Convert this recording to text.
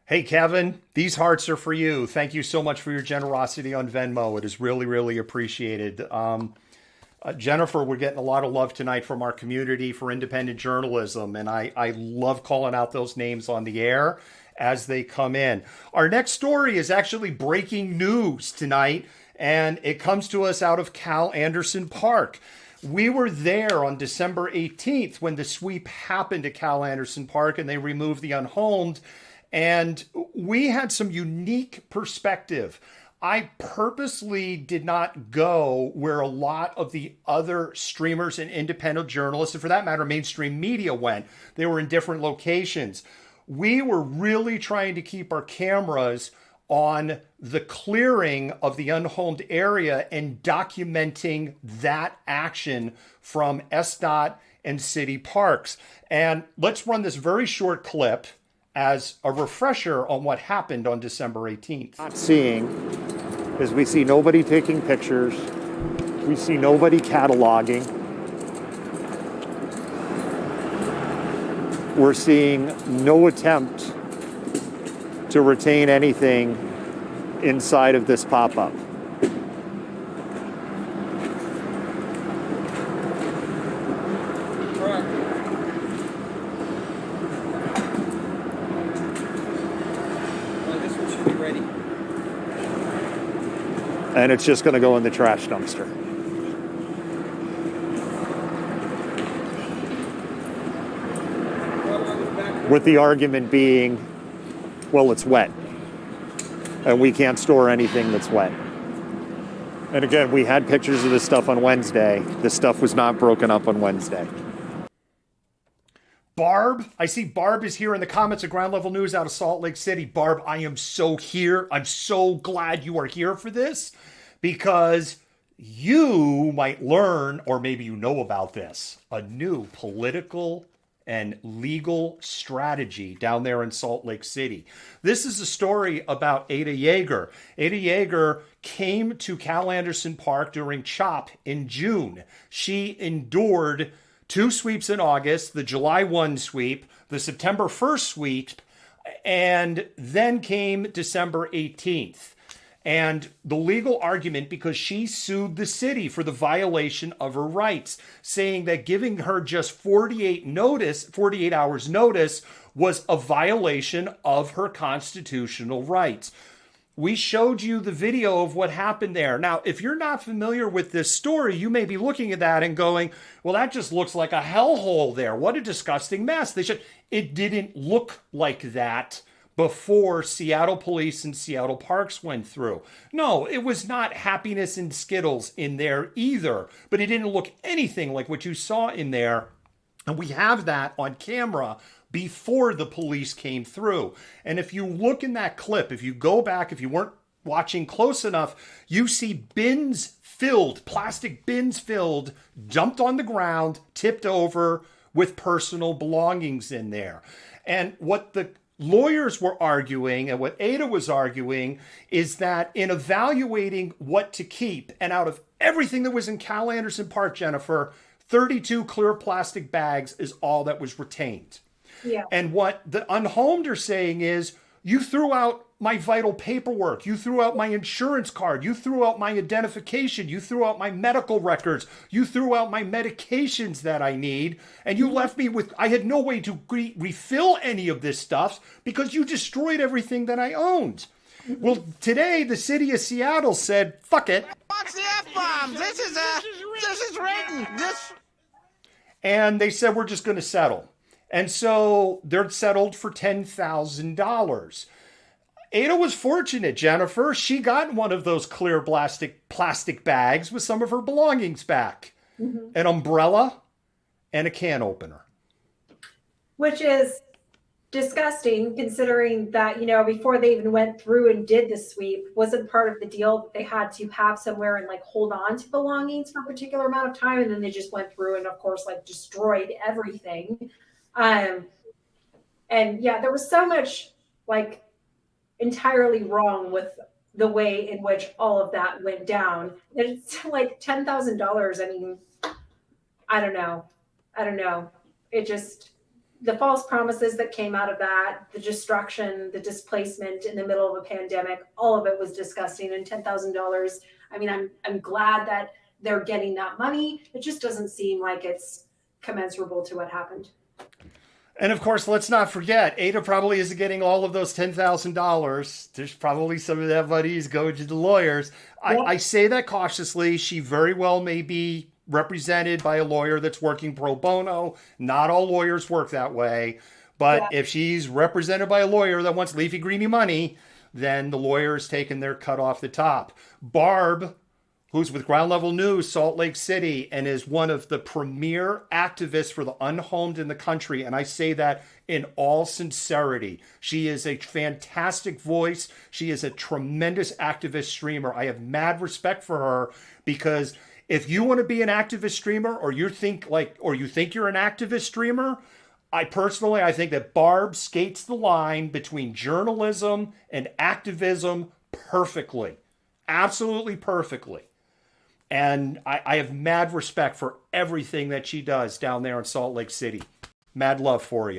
Hey, Kevin, these hearts are for you. Thank you so much for your generosity on Venmo. It is really, really appreciated. Jennifer, we're getting a lot of love tonight from our community for independent journalism, and I love calling out those names on the air as they come in. Our next story is actually breaking news tonight, and it comes to us out of Cal Anderson Park. We were there on December 18th when the sweep happened at Cal Anderson Park and they removed the unhomed. And we had some unique perspective. I purposely did not go where a lot of the other streamers and independent journalists, and for that matter, mainstream media went. They were in different locations. We were really trying to keep our cameras on the clearing of the unhomed area and documenting that action from SDOT and city parks. And let's run this very short clip as a refresher on what happened on December 18th. Not seeing is we see nobody taking pictures. We see nobody cataloging. We're seeing no attempt to retain anything inside of this pop-up. And it's just going to go in the trash dumpster. With the argument being, well, it's wet. And we can't store anything that's wet. And again, we had pictures of this stuff on Wednesday. This stuff was not broken up on Wednesday. Barb, I see Barb is here in the comments of Ground Level News out of Salt Lake City. Barb, I am so here. I'm so glad you are here for this because you might learn, or maybe you know about this, a new political and legal strategy down there in Salt Lake City. This is a story about Ada Yeager. Ada Yeager came to Cal Anderson Park during CHOP in June. She endured two sweeps in August, the July 1 sweep, the September 1st sweep, and then came December 18th. And the legal argument, because she sued the city for the violation of her rights, saying that giving her just 48 hours notice was a violation of her constitutional rights. We showed you the video of what happened there. Now, if you're not familiar with this story, you may be looking at that and going, well, that just looks like a hellhole there. What a disgusting mess. It didn't look like that before Seattle police and Seattle parks went through. No, it was not happiness and Skittles in there either, but it didn't look anything like what you saw in there. And we have that on camera before the police came through. And if you look in that clip, if you go back, if you weren't watching close enough, you see plastic bins filled, dumped on the ground, tipped over with personal belongings in there. And what the lawyers were arguing and what Ada was arguing is that in evaluating what to keep, and out of everything that was in Cal Anderson Park, Jennifer, 32 clear plastic bags is all that was retained. Yeah. And what the unhomed are saying is, you threw out my vital paperwork. You threw out my insurance card. You threw out my identification. You threw out my medical records. You threw out my medications that I need. And you left me with, I had no way to refill any of this stuff because you destroyed everything that I owned. Well, today, the city of Seattle said, fuck it. What's the F-bomb? This is written. And they said, we're just going to settle. And so they're settled for $10,000. Ada was fortunate, Jennifer. She got one of those clear plastic bags with some of her belongings back. Mm-hmm. An umbrella and a can opener. Which is disgusting considering that, before they even went through and did the sweep, wasn't part of the deal that they had to have somewhere and hold on to belongings for a particular amount of time. And then they just went through and of course destroyed everything. And yeah, there was so much entirely wrong with the way in which all of that went down. It's $10,000. I mean, I don't know. It just, the false promises that came out of that, the destruction, the displacement in the middle of a pandemic, all of it was disgusting. And $10,000. I mean, I'm glad that they're getting that money. It just doesn't seem like it's commensurable to what happened. And of course, let's not forget, Ada probably isn't getting all of those $10,000. There's probably some of that money is going to the lawyers. I say that cautiously. She very well may be represented by a lawyer that's working pro bono. Not all lawyers work that way. But if she's represented by a lawyer that wants leafy greeny money, then the lawyer is taking their cut off the top. Barb, who's with Ground Level News, Salt Lake City, and is one of the premier activists for the unhomed in the country. And I say that in all sincerity. She is a fantastic voice. She is a tremendous activist streamer. I have mad respect for her, because if you want to be an activist streamer, or you think you're an activist streamer, I think that Barb skates the line between journalism and activism perfectly. Absolutely perfectly. And I have mad respect for everything that she does down there in Salt Lake City. Mad love for you.